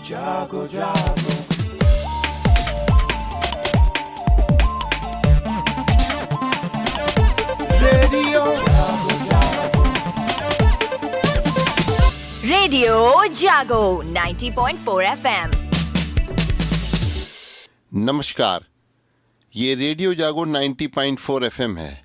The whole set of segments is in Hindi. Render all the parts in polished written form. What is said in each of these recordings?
जागो जागो रेडियो जागो जागो रेडियो जागो 90.4 FM। नमस्कार, ये रेडियो जागो 90.4 FM है।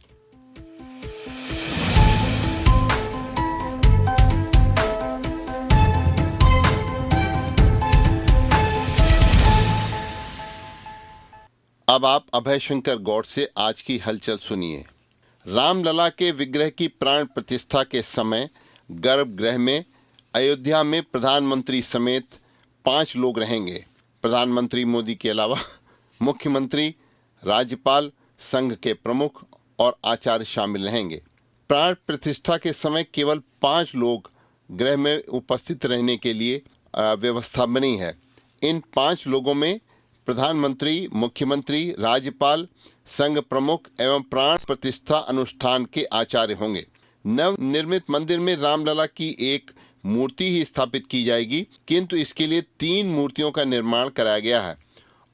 अब आप अभय शंकर गौड़ से आज की हलचल सुनिए। रामलला के विग्रह की प्राण प्रतिष्ठा के समय गर्भगृह में अयोध्या में प्रधानमंत्री समेत 5 लोग रहेंगे। प्रधानमंत्री मोदी के अलावा मुख्यमंत्री, राज्यपाल, संघ के प्रमुख और आचार्य शामिल रहेंगे। प्राण प्रतिष्ठा के समय केवल 5 लोग गृह में उपस्थित रहने के लिए व्यवस्था बनी है। इन 5 लोगों में प्रधानमंत्री, मुख्यमंत्री, राज्यपाल, संघ प्रमुख एवं प्राण प्रतिष्ठा अनुष्ठान के आचार्य होंगे। नव निर्मित मंदिर में रामलला की एक मूर्ति ही स्थापित की जाएगी, किंतु इसके लिए 3 मूर्तियों का निर्माण कराया गया है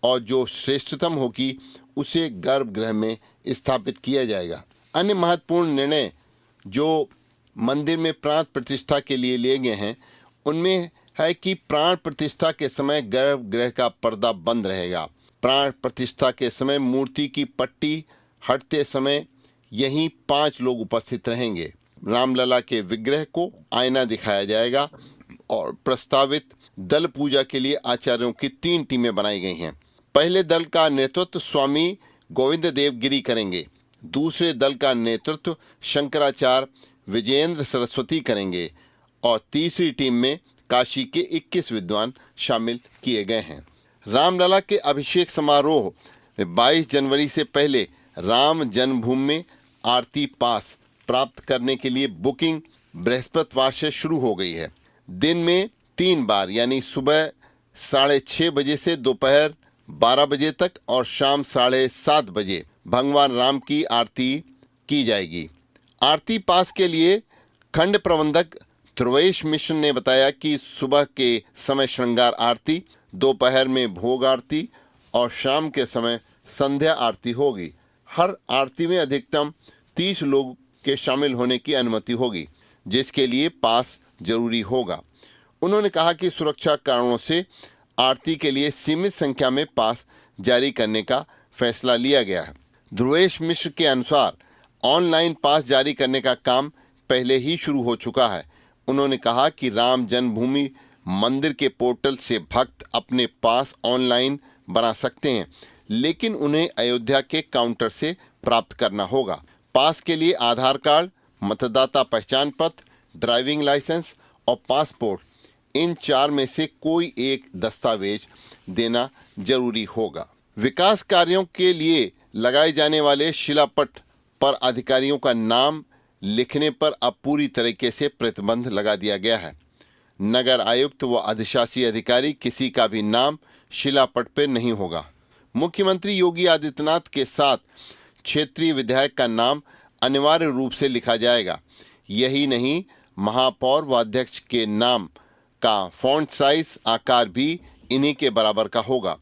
और जो श्रेष्ठतम होगी उसे गर्भगृह में स्थापित किया जाएगा। अन्य महत्वपूर्ण निर्णय जो मंदिर में प्राण प्रतिष्ठा के लिए लिए गए हैं उनमें है कि प्राण प्रतिष्ठा के समय गर्भगृह का पर्दा बंद रहेगा। प्राण प्रतिष्ठा के समय मूर्ति की पट्टी हटते समय यहीं 5 लोग उपस्थित रहेंगे। रामलला के विग्रह को आईना दिखाया जाएगा और प्रस्तावित दल पूजा के लिए आचार्यों की 3 टीमें बनाई गई हैं। पहले दल का नेतृत्व स्वामी गोविंद देव गिरी करेंगे। दूसरे दल का नेतृत्व शंकराचार्य विजयेंद्र सरस्वती करेंगे और तीसरी टीम में काशी के 21 विद्वान शामिल किए गए हैं। रामलला के अभिषेक समारोह 22 जनवरी से पहले राम जन्मभूमि में आरती पास प्राप्त करने के लिए बुकिंग बृहस्पतिवार से शुरू हो गई है। दिन में 3 बार यानी सुबह 6:30 बजे से दोपहर 12 बजे तक और शाम 7:30 बजे भगवान राम की आरती की जाएगी। आरती पास के लिए खंड प्रबंधक ध्रुवेश मिश्र ने बताया कि सुबह के समय श्रृंगार आरती, दोपहर में भोग आरती और शाम के समय संध्या आरती होगी। हर आरती में अधिकतम 30 लोग के शामिल होने की अनुमति होगी, जिसके लिए पास जरूरी होगा। उन्होंने कहा कि सुरक्षा कारणों से आरती के लिए सीमित संख्या में पास जारी करने का फैसला लिया गया है। ध्रुवेश मिश्र के अनुसार ऑनलाइन पास जारी करने का काम पहले ही शुरू हो चुका है। उन्होंने कहा कि राम जन्मभूमि मंदिर के पोर्टल से भक्त अपने पास ऑनलाइन बना सकते हैं, लेकिन उन्हें अयोध्या के काउंटर से प्राप्त करना होगा। पास के लिए आधार कार्ड, मतदाता पहचान पत्र, ड्राइविंग लाइसेंस और पासपोर्ट, इन 4 में से कोई एक दस्तावेज देना जरूरी होगा। विकास कार्यों के लिए लगाए जाने वाले शिलापट पर अधिकारियों का नाम लिखने पर अब पूरी तरीके से प्रतिबंध लगा दिया गया है। नगर आयुक्त व अधिशासी अधिकारी किसी का भी नाम शिलापट पर नहीं होगा। मुख्यमंत्री योगी आदित्यनाथ के साथ क्षेत्रीय विधायक का नाम अनिवार्य रूप से लिखा जाएगा। यही नहीं, महापौर व अध्यक्ष के नाम का फॉन्ट साइज आकार भी इन्हीं के बराबर का होगा।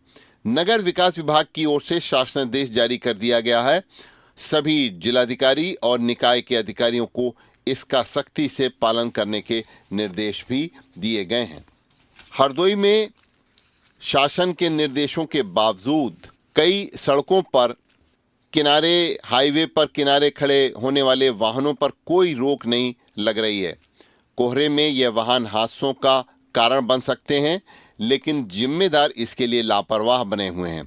नगर विकास विभाग की ओर से शासनादेश जारी कर दिया गया है। सभी जिलाधिकारी और निकाय के अधिकारियों को इसका सख्ती से पालन करने के निर्देश भी दिए गए हैं। हरदोई में शासन के निर्देशों के बावजूद कई सड़कों पर हाईवे पर किनारे खड़े होने वाले वाहनों पर कोई रोक नहीं लग रही है। कोहरे में यह वाहन हादसों का कारण बन सकते हैं, लेकिन जिम्मेदार इसके लिए लापरवाह बने हुए हैं।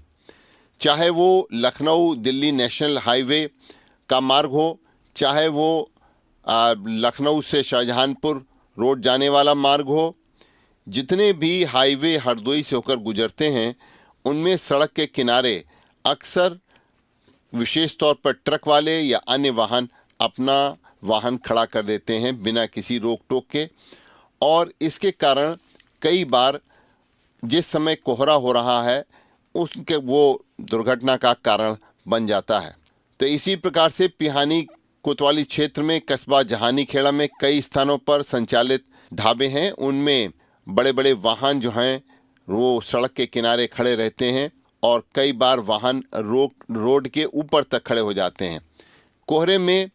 चाहे वो लखनऊ दिल्ली नेशनल हाईवे का मार्ग हो, चाहे वो लखनऊ से शाहजहांपुर रोड जाने वाला मार्ग हो, जितने भी हाईवे हरदोई से होकर गुजरते हैं उनमें सड़क के किनारे अक्सर विशेष तौर पर ट्रक वाले या अन्य वाहन अपना वाहन खड़ा कर देते हैं बिना किसी रोक टोक के, और इसके कारण कई बार जिस समय कोहरा हो रहा है उसके वो दुर्घटना का कारण बन जाता है। तो इसी प्रकार से पिहानी कोतवाली क्षेत्र में कस्बा जहानी खेड़ा में कई स्थानों पर संचालित ढाबे हैं, उनमें बड़े बड़े वाहन जो हैं वो सड़क के किनारे खड़े रहते हैं और कई बार वाहन रोड के ऊपर तक खड़े हो जाते हैं। कोहरे में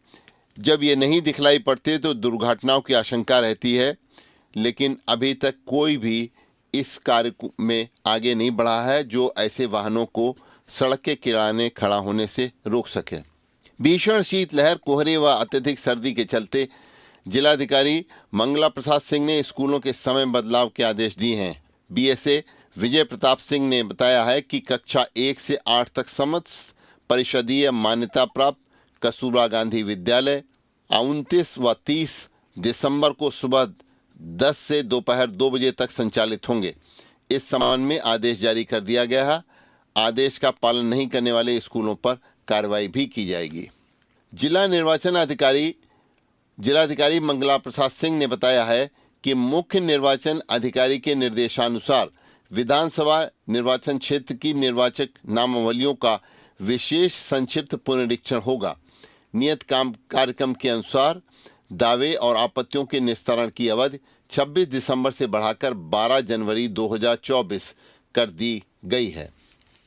जब ये नहीं दिखलाई पड़ते तो दुर्घटनाओं की आशंका रहती है, लेकिन अभी तक कोई भी इस कार्य में आगे नहीं बढ़ा है जो ऐसे वाहनों को सड़क के किनारे खड़ा होने से रोक सके। भीषण शीतलहर, कोहरे व अत्यधिक सर्दी के चलते जिलाधिकारी मंगला प्रसाद सिंह ने स्कूलों के समय बदलाव के आदेश दिए हैं। बीएसए विजय प्रताप सिंह ने बताया है कि कक्षा 1 से 8 तक समस्त परिषदीय मान्यता प्राप्त कस्तूरबा गांधी विद्यालय 29 व 30 दिसंबर को सुबह 10 से दोपहर 2 बजे तक संचालित होंगे। इस संबंध में आदेश जारी कर दिया गया है। आदेश का पालन नहीं करने वाले स्कूलों पर कार्रवाई भी की जाएगी। जिलाधिकारी मंगला प्रसाद सिंह ने बताया है कि मुख्य निर्वाचन अधिकारी के निर्देशानुसार विधानसभा निर्वाचन क्षेत्र की निर्वाचक नामावलियों का विशेष संक्षिप्त पुनरीक्षण होगा। नियत कार्यक्रम के अनुसार दावे और आपत्तियों के निस्तारण की अवधि 26 दिसंबर से बढ़ाकर 12 जनवरी 2024 कर दी गई है।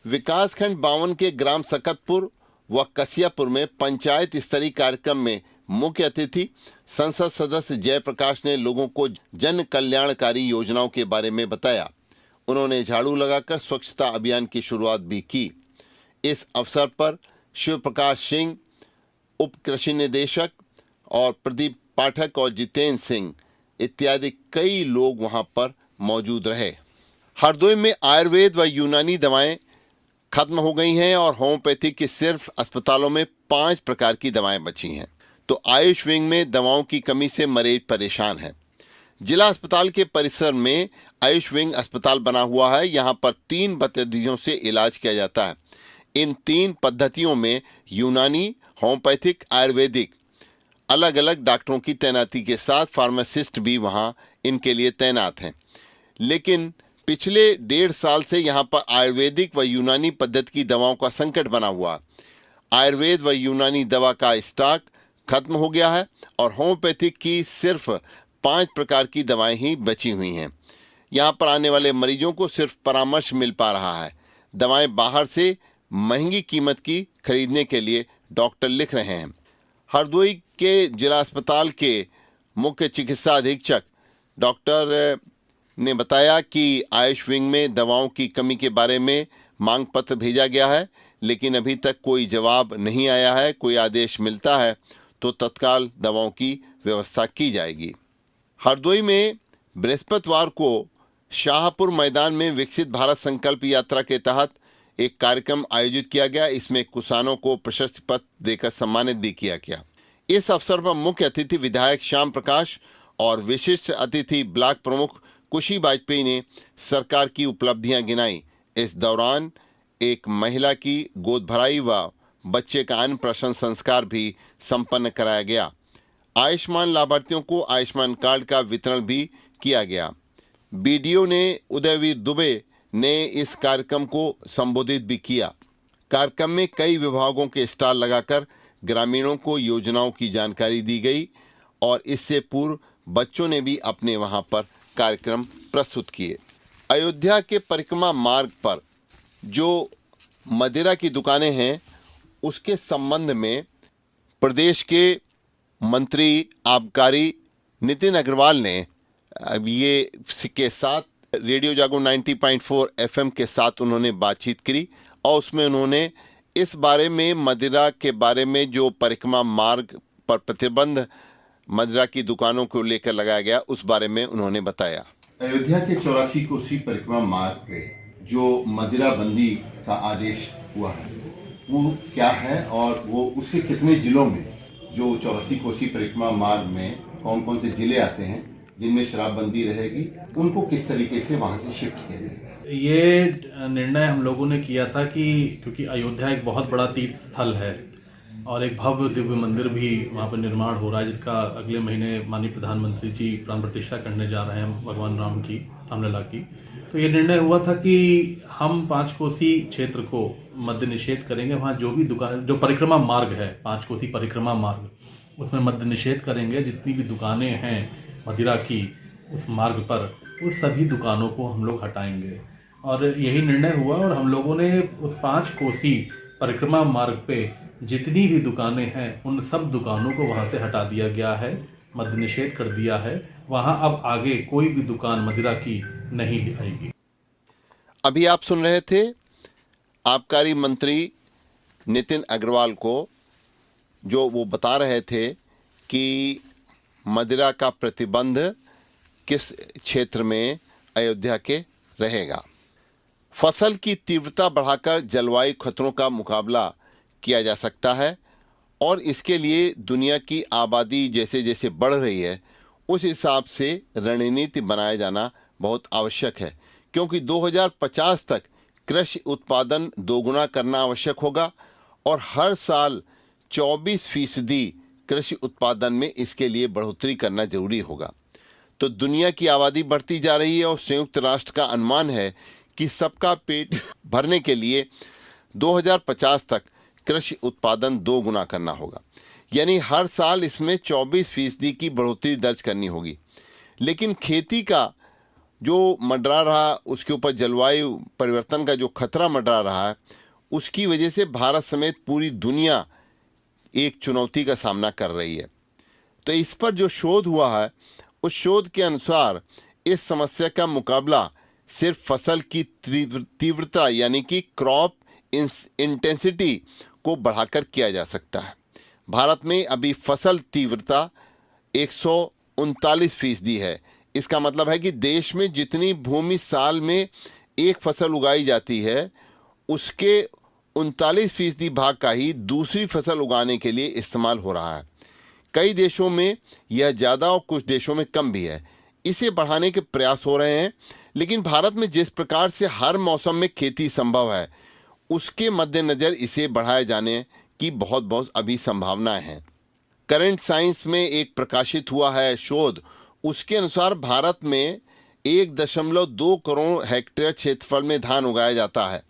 विकासखंड 52 के ग्राम सकतपुर व कसियापुर में पंचायत स्तरीय कार्यक्रम में मुख्य अतिथि संसद सदस्य जयप्रकाश ने लोगों को जन कल्याणकारी योजनाओं के बारे में बताया। उन्होंने झाड़ू लगाकर स्वच्छता अभियान की शुरुआत भी की। इस अवसर पर शिव प्रकाश सिंह, उप कृषि निदेशक और प्रदीप पाठक और जितेंद्र सिंह इत्यादि कई लोग वहां पर मौजूद रहे। हरदोई में आयुर्वेद व यूनानी दवाएं खत्म हो गई हैं और होम्योपैथी की सिर्फ अस्पतालों में 5 प्रकार की दवाएं बची हैं, तो आयुष विंग में दवाओं की कमी से मरीज परेशान हैं। जिला अस्पताल के परिसर में आयुष विंग अस्पताल बना हुआ है। यहाँ पर 3 पद्धतियों से इलाज किया जाता है। इन 3 पद्धतियों में यूनानी, होम्योपैथिक, आयुर्वेदिक अलग अलग डॉक्टरों की तैनाती के साथ फार्मासिस्ट भी वहाँ इनके लिए तैनात हैं। लेकिन पिछले 1.5 साल से यहाँ पर आयुर्वेदिक व यूनानी पद्धति की दवाओं का संकट बना हुआ। आयुर्वेद व यूनानी दवा का स्टॉक खत्म हो गया है और होम्योपैथिक की सिर्फ 5 प्रकार की दवाएं ही बची हुई हैं। यहाँ पर आने वाले मरीजों को सिर्फ परामर्श मिल पा रहा है। दवाएं बाहर से महंगी कीमत की खरीदने के लिए डॉक्टर लिख रहे हैं। हरदोई के जिला अस्पताल के मुख्य चिकित्सा अधीक्षक डॉक्टर ने बताया कि आयुष विंग में दवाओं की कमी के बारे में मांग पत्र भेजा गया है, लेकिन अभी तक कोई जवाब नहीं आया है। कोई आदेश मिलता है तो तत्काल दवाओं की व्यवस्था की जाएगी। हरदोई में बृहस्पतिवार को शाहपुर मैदान में विकसित भारत संकल्प यात्रा के तहत एक कार्यक्रम आयोजित किया गया। इसमें किसानों को प्रशस्ति पत्र देकर सम्मानित भी किया गया। इस अवसर पर मुख्य अतिथि विधायक श्याम प्रकाश और विशिष्ट अतिथि ब्लॉक प्रमुख कुशी वाजपेयी ने सरकार की उपलब्धियां गिनाई। इस दौरान एक महिला की गोद भराई व बच्चे का अन्नप्राशन संस्कार भी संपन्न कराया गया। आयुष्मान लाभार्थियों को आयुष्मान कार्ड का वितरण भी किया गया। बीडीओ ने उदयवीर दुबे ने इस कार्यक्रम को संबोधित भी किया। कार्यक्रम में कई विभागों के स्टॉल लगाकर ग्रामीणों को योजनाओं की जानकारी दी गई और इससे पूर्व बच्चों ने भी अपने वहां पर कार्यक्रम प्रस्तुत किए। अयोध्या के परिक्रमा मार्ग पर जो मदिरा की दुकानें हैं उसके संबंध में प्रदेश के मंत्री आबकारी नितिन अग्रवाल ने ये के साथ रेडियो जागो 90.4 एफएम के साथ उन्होंने बातचीत करी और उसमें उन्होंने इस बारे में मदिरा के बारे में जो परिक्रमा मार्ग पर प्रतिबंध मदिरा की दुकानों को लेकर लगाया गया उस बारे में उन्होंने बताया। अयोध्या के 84 कोसी परिक्रमा मार्ग पे जो मदिरा बंदी का आदेश हुआ है वो क्या है और वो उससे कितने जिलों में जो 84 कोसी परिक्रमा मार्ग में कौन कौन से जिले आते हैं जिनमें शराबबंदी रहेगी, उनको किस तरीके से वहां से शिफ्ट किया जाएगा। ये निर्णय हम लोगों ने किया था कि क्योंकि अयोध्या एक बहुत बड़ा तीर्थ स्थल है और एक भव्य दिव्य मंदिर भी वहाँ पर निर्माण हो रहा है जिसका अगले महीने माननीय प्रधानमंत्री जी प्राण प्रतिष्ठा करने जा रहे हैं भगवान रामलला की। तो ये निर्णय हुआ था कि हम 5 कोसी क्षेत्र को मद्य निषेध करेंगे। वहाँ जो भी दुकान जो परिक्रमा मार्ग है 5 कोसी परिक्रमा मार्ग उसमें मद्य निषेध करेंगे। जितनी भी दुकानें हैं मदिरा की उस मार्ग पर उस सभी दुकानों को हम लोग हटाएंगे। और यही निर्णय हुआ और हम लोगों ने उस 5 कोसी परिक्रमा मार्ग पे जितनी भी दुकानें हैं उन सब दुकानों को वहाँ से हटा दिया गया है, मद्य निषेध कर दिया है। वहाँ अब आगे कोई भी दुकान मदिरा की नहीं आएगी। अभी आप सुन रहे थे आबकारी मंत्री नितिन अग्रवाल को, जो वो बता रहे थे कि मदिरा का प्रतिबंध किस क्षेत्र में अयोध्या के रहेगा। फसल की तीव्रता बढ़ाकर जलवायु खतरों का मुकाबला किया जा सकता है और इसके लिए दुनिया की आबादी जैसे जैसे बढ़ रही है उस हिसाब से रणनीति बनाया जाना बहुत आवश्यक है, क्योंकि 2050 तक कृषि उत्पादन दोगुना करना आवश्यक होगा और हर साल 24% कृषि उत्पादन में इसके लिए बढ़ोतरी करना जरूरी होगा। तो दुनिया की आबादी बढ़ती जा रही है और संयुक्त राष्ट्र का अनुमान है कि सबका पेट भरने के लिए 2050 तक कृषि उत्पादन 2 गुना करना होगा, यानी हर साल इसमें 24% की बढ़ोतरी दर्ज करनी होगी। लेकिन खेती का जो मंडरा रहा, उसके ऊपर जलवायु परिवर्तन का जो खतरा मंडरा रहा है, उसकी वजह से भारत समेत पूरी दुनिया एक चुनौती का सामना कर रही है। तो इस पर जो शोध हुआ है, उस शोध के अनुसार इस समस्या का मुकाबला सिर्फ फसल की तीव्रता यानी कि क्रॉप इंटेंसिटी को बढ़ाकर किया जा सकता है। भारत में अभी फसल तीव्रता 139% है। इसका मतलब है कि देश में जितनी भूमि साल में एक फसल उगाई जाती है उसके 39% भाग का ही दूसरी फसल उगाने के लिए इस्तेमाल हो रहा है। कई देशों में यह ज़्यादा और कुछ देशों में कम भी है। इसे बढ़ाने के प्रयास हो रहे हैं, लेकिन भारत में जिस प्रकार से हर मौसम में खेती संभव है उसके मद्देनज़र इसे बढ़ाए जाने की बहुत अभी संभावनाएं हैं। करंट साइंस में एक प्रकाशित हुआ है शोध, उसके अनुसार भारत में 1.2 करोड़ हेक्टेयर क्षेत्रफल में धान उगाया जाता है।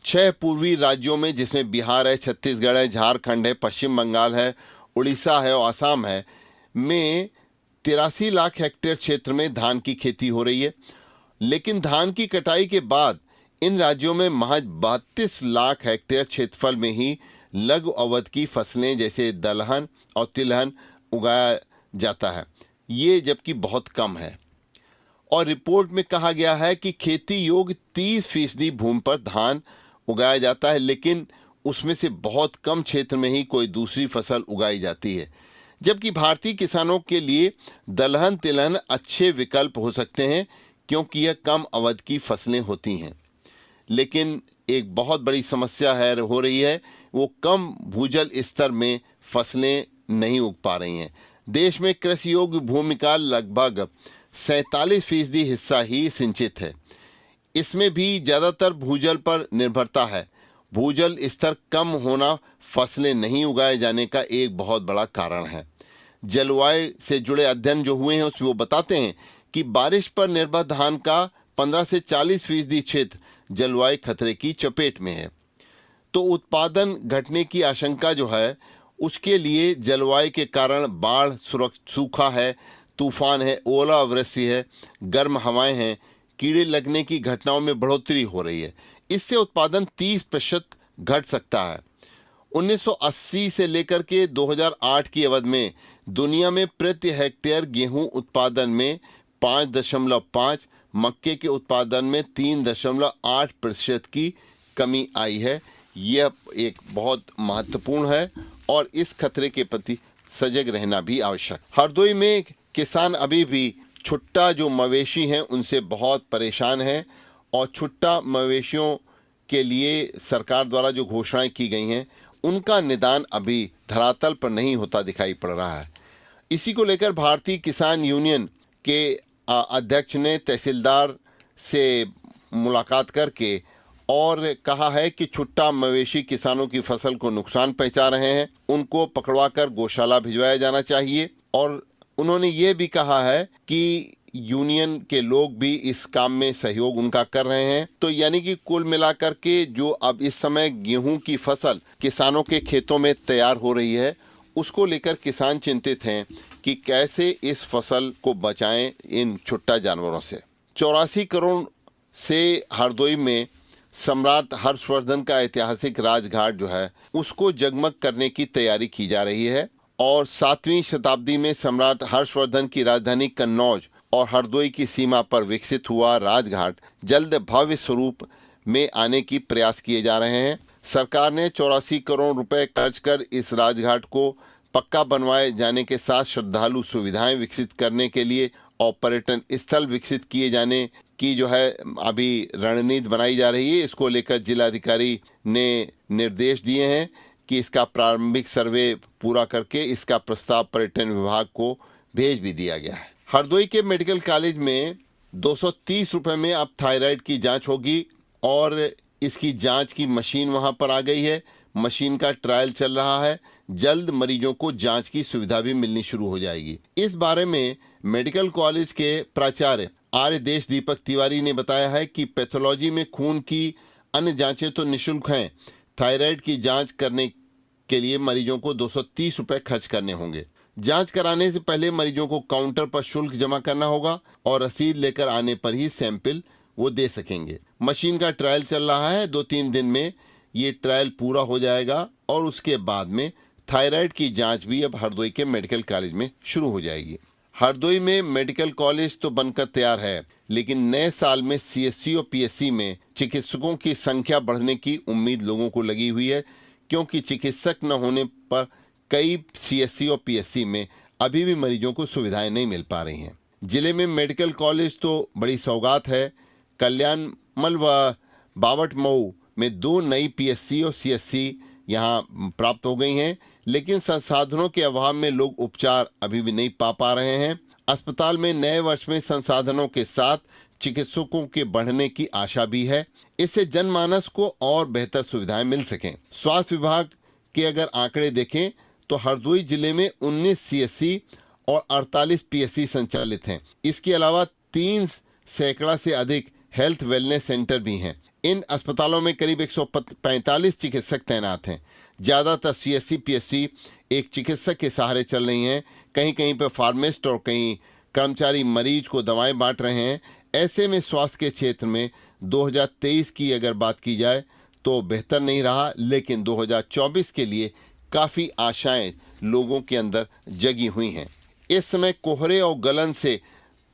6 पूर्वी राज्यों में, जिसमें बिहार है, छत्तीसगढ़ है, झारखंड है, पश्चिम बंगाल है, उड़ीसा है और असम है, में 83 लाख हेक्टेयर क्षेत्र में धान की खेती हो रही है। लेकिन धान की कटाई के बाद इन राज्यों में महज 32 लाख हेक्टेयर क्षेत्रफल में ही लघु अवधि की फसलें जैसे दलहन और तिलहन उगाया जाता है, ये जबकि बहुत कम है। और रिपोर्ट में कहा गया है कि खेती योग्य 30% भूमि पर धान उगाया जाता है, लेकिन उसमें से बहुत कम क्षेत्र में ही कोई दूसरी फसल उगाई जाती है। जबकि भारतीय किसानों के लिए दलहन तिलहन अच्छे विकल्प हो सकते हैं क्योंकि यह कम अवधि की फसलें होती हैं। लेकिन एक बहुत बड़ी समस्या हो रही है, वो कम भूजल स्तर में फसलें नहीं उग पा रही हैं। देश में कृषि योग्य भूमि का लगभग 47% हिस्सा ही सिंचित है। इसमें भी ज़्यादातर भूजल पर निर्भरता है। भूजल स्तर कम होना फसलें नहीं उगाए जाने का एक बहुत बड़ा कारण है। जलवायु से जुड़े अध्ययन जो हुए हैं उसमें वो बताते हैं कि बारिश पर निर्भर धान का 15 से 40% क्षेत्र जलवायु खतरे की चपेट में है। तो उत्पादन घटने की आशंका जो है उसके लिए जलवायु के कारण बाढ़, सूखा है, तूफान है, ओलावृष्टि है, गर्म हवाएं हैं, कीड़े लगने की घटनाओं में बढ़ोतरी हो रही है। इससे उत्पादन 30% घट सकता है। 1980 से लेकर के 2008 की अवधि में दुनिया में प्रति हेक्टेयर गेहूं उत्पादन में 5.5, मक्के के उत्पादन में 3.8% की कमी आई है। यह एक बहुत महत्वपूर्ण है और इस खतरे के प्रति सजग रहना भी आवश्यक। हरदोई में किसान अभी भी छुट्टा जो मवेशी हैं उनसे बहुत परेशान हैं और छुट्टा मवेशियों के लिए सरकार द्वारा जो घोषणाएं की गई हैं उनका निदान अभी धरातल पर नहीं होता दिखाई पड़ रहा है। इसी को लेकर भारतीय किसान यूनियन के अध्यक्ष ने तहसीलदार से मुलाकात करके और कहा है कि छुट्टा मवेशी किसानों की फसल को नुकसान पहुंचा रहे हैं, उनको पकड़वाकर गौशाला भिजवाया जाना चाहिए। और उन्होंने ये भी कहा है कि यूनियन के लोग भी इस काम में सहयोग उनका कर रहे हैं। तो यानी कि कुल मिलाकर के जो अब इस समय गेहूं की फसल किसानों के खेतों में तैयार हो रही है उसको लेकर किसान चिंतित हैं कि कैसे इस फसल को बचाएं इन छुट्टा जानवरों से। 84 करोड़ से हरदोई में सम्राट हर्षवर्धन का ऐतिहासिक राजघाट जो है उसको जगमग करने की तैयारी की जा रही है और 7वीं शताब्दी में सम्राट हर्षवर्धन की राजधानी कन्नौज और हरदोई की सीमा पर विकसित हुआ राजघाट जल्द भव्य स्वरूप में आने की प्रयास किए जा रहे हैं। सरकार ने 84 करोड़ रुपए खर्च कर इस राजघाट को पक्का बनवाए जाने के साथ श्रद्धालु सुविधाएं विकसित करने के लिए और पर्यटन स्थल विकसित किए जाने की जो है अभी रणनीति बनाई जा रही है। इसको लेकर जिलाधिकारी ने निर्देश दिए हैं कि इसका प्रारंभिक सर्वे पूरा करके इसका प्रस्ताव पर्यटन विभाग को भेज भी दिया गया है। हरदोई के मेडिकल कॉलेज में 230 रुपए में अब थायराइड की जांच होगी और इसकी जांच की मशीन वहां पर आ गई है। मशीन का ट्रायल चल रहा है। जल्द मरीजों को जांच की सुविधा भी मिलनी शुरू हो जाएगी। इस बारे में मेडिकल कॉलेज के प्राचार्य आर्य देश दीपक तिवारी ने बताया है कि पैथोलॉजी में खून की अन्य जांचें तो निःशुल्क हैं, थायराइड की जांच करने के लिए मरीजों को 230 रुपए खर्च करने होंगे। जांच कराने से पहले मरीजों को काउंटर पर शुल्क जमा करना होगा और रसीद लेकर आने पर ही सैंपल वो दे सकेंगे। मशीन का ट्रायल चल रहा है। 2-3 दिन में ये ट्रायल पूरा हो जाएगा और उसके बाद में थायराइड की जांच भी अब हरदोई के मेडिकल कॉलेज में शुरू हो जाएगी। हरदोई में मेडिकल कॉलेज तो बनकर तैयार है, लेकिन नए साल में सीएससी और पीएससी में चिकित्सकों की संख्या बढ़ने की उम्मीद लोगों को लगी हुई है, क्योंकि चिकित्सक न होने पर कई सीएससी और पीएससी में अभी भी मरीजों को सुविधाएं नहीं मिल पा रही हैं। जिले में मेडिकल कॉलेज तो बड़ी सौगात है। कल्याणमल व बावट मऊ में 2 नई पीएससी और सीएससी यहाँ प्राप्त हो गई हैं, लेकिन संसाधनों के अभाव में लोग उपचार अभी भी नहीं पा रहे हैं। अस्पताल में नए वर्ष में संसाधनों के साथ चिकित्सकों के बढ़ने की आशा भी है। इससे जनमानस को और बेहतर सुविधाएं मिल सकें। स्वास्थ्य विभाग के अगर आंकड़े देखें तो हरदोई जिले में 19 सीएससी और 48 पीएससी संचालित हैं। इसके अलावा 3 सैकड़ा से अधिक हेल्थ वेलनेस सेंटर भी हैं। इन अस्पतालों में करीब 145 चिकित्सक तैनात हैं। ज़्यादातर सीएससी पीएससी एक चिकित्सक के सहारे चल रही हैं। कहीं कहीं पर फार्मासिस्ट और कहीं कर्मचारी मरीज को दवाएं बांट रहे हैं। ऐसे में स्वास्थ्य के क्षेत्र में 2023 की अगर बात की जाए तो बेहतर नहीं रहा, लेकिन 2024 के लिए काफ़ी आशाएं लोगों के अंदर जगी हुई हैं। इस समय कोहरे और गलन से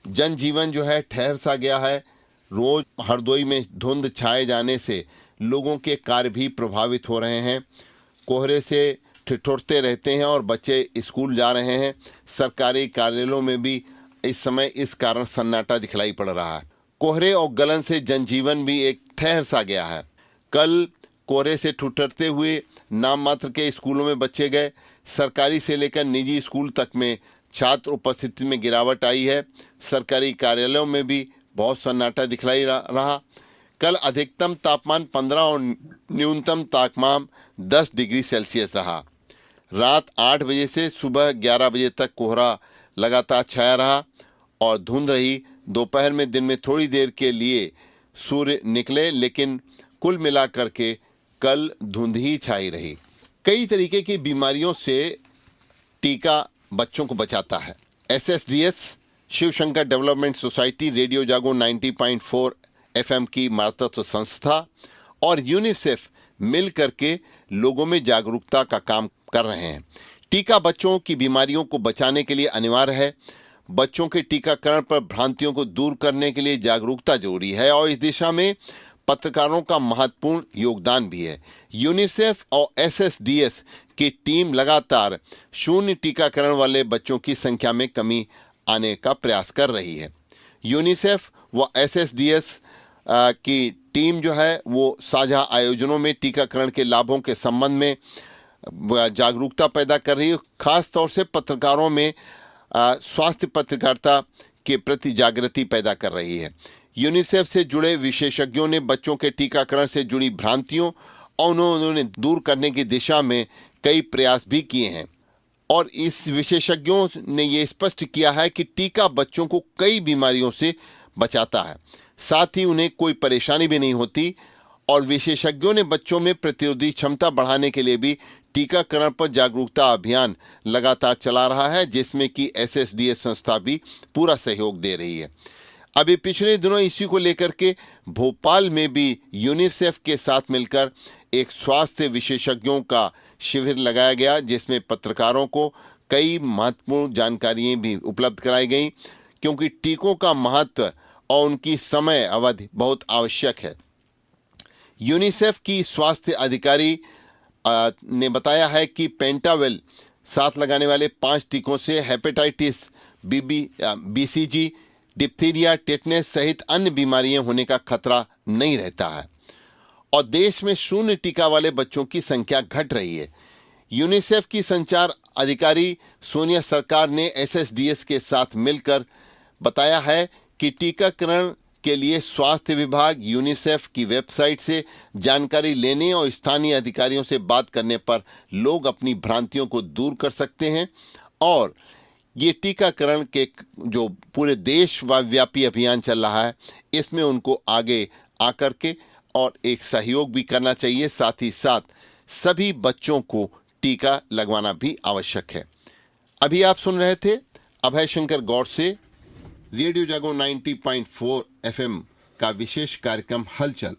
जनजीवन जो है ठहर सा गया है। रोज हरदोई में धुंध छाए जाने से लोगों के कार्य भी प्रभावित हो रहे हैं। कोहरे से ठिठुरते रहते हैं और बच्चे स्कूल जा रहे हैं। सरकारी कार्यालयों में भी इस समय इस कारण सन्नाटा दिखलाई पड़ रहा है। कोहरे और गलन से जनजीवन भी एक ठहर सा गया है। कल कोहरे से ठिठुरते हुए नाम मात्र के स्कूलों में बच्चे गए। सरकारी से लेकर निजी स्कूल तक में छात्र उपस्थिति में गिरावट आई है। सरकारी कार्यालयों में भी बहुत सन्नाटा दिखलाई रहा। कल अधिकतम तापमान 15 और न्यूनतम तापमान 10 डिग्री सेल्सियस रहा। रात 8 बजे से सुबह 11 बजे तक कोहरा लगातार छाया रहा और धुंध रही। दोपहर में दिन में थोड़ी देर के लिए सूर्य निकले, लेकिन कुल मिलाकर के कल धुंध ही छाई रही। कई तरीके की बीमारियों से टीका बच्चों को बचाता है। SSDS Shiv Shankar development society, radio Jago 90.4 FM की मातृत्व संस्था और यूनिसेफ मिल करके लोगों में जागरूकता का काम कर रहे हैं। टीका बच्चों की बीमारियों को बचाने के लिए अनिवार्य है। बच्चों के टीकाकरण पर भ्रांतियों को दूर करने के लिए जागरूकता जरूरी है और इस दिशा में पत्रकारों का महत्वपूर्ण योगदान भी है। यूनिसेफ और एसएसडीएस की टीम लगातार शून्य टीकाकरण वाले बच्चों की संख्या में कमी आने का प्रयास कर रही है। यूनिसेफ व एसएसडीएस की टीम जो है वो साझा आयोजनों में टीकाकरण के लाभों के संबंध में जागरूकता पैदा कर रही है। खास तौर से पत्रकारों में स्वास्थ्य पत्रकारिता के प्रति जागृति पैदा कर रही है। यूनिसेफ से जुड़े विशेषज्ञों ने बच्चों के टीकाकरण से जुड़ी भ्रांतियों और उन्होंने दूर करने की दिशा में कई प्रयास भी किए हैं और इस विशेषज्ञों ने ये स्पष्ट किया है कि टीका बच्चों को कई बीमारियों से बचाता है, साथ ही उन्हें कोई परेशानी भी नहीं होती। और विशेषज्ञों ने बच्चों में प्रतिरोधी क्षमता बढ़ाने के लिए भी टीकाकरण पर जागरूकता अभियान लगातार चला रहा है, जिसमें कि एसएसडीएस संस्था भी पूरा सहयोग दे रही है। अभी पिछले दिनों इसी को लेकर के भोपाल में भी यूनिसेफ के साथ मिलकर एक स्वास्थ्य विशेषज्ञों का शिविर लगाया गया, जिसमें पत्रकारों को कई महत्वपूर्ण जानकारियां भी उपलब्ध कराई गई, क्योंकि टीकों का महत्व और उनकी समय अवधि बहुत आवश्यक है। यूनिसेफ की स्वास्थ्य अधिकारी ने बताया है कि पेंटावेल साथ लगाने वाले 5 टीकों से हेपेटाइटिस बीसीजी, डिप्थीरिया, टेटनस सहित अन्य बीमारियां होने का खतरा नहीं रहता है और देश में 0 टीका वाले बच्चों की संख्या घट रही है। यूनिसेफ की संचार अधिकारी सोनिया सरकार ने एसएसडीएस के साथ मिलकर बताया है कि टीकाकरण के लिए स्वास्थ्य विभाग यूनिसेफ की वेबसाइट से जानकारी लेने और स्थानीय अधिकारियों से बात करने पर लोग अपनी भ्रांतियों को दूर कर सकते हैं और ये टीकाकरण के जो पूरे देश व्यापी अभियान चल रहा है, इसमें उनको आगे आकर के और एक सहयोग भी करना चाहिए। साथ ही साथ सभी बच्चों को टीका लगवाना भी आवश्यक है। अभी आप सुन रहे थे अभय शंकर गौड़ से रेडियो जागो 90.4 FM का विशेष कार्यक्रम हलचल।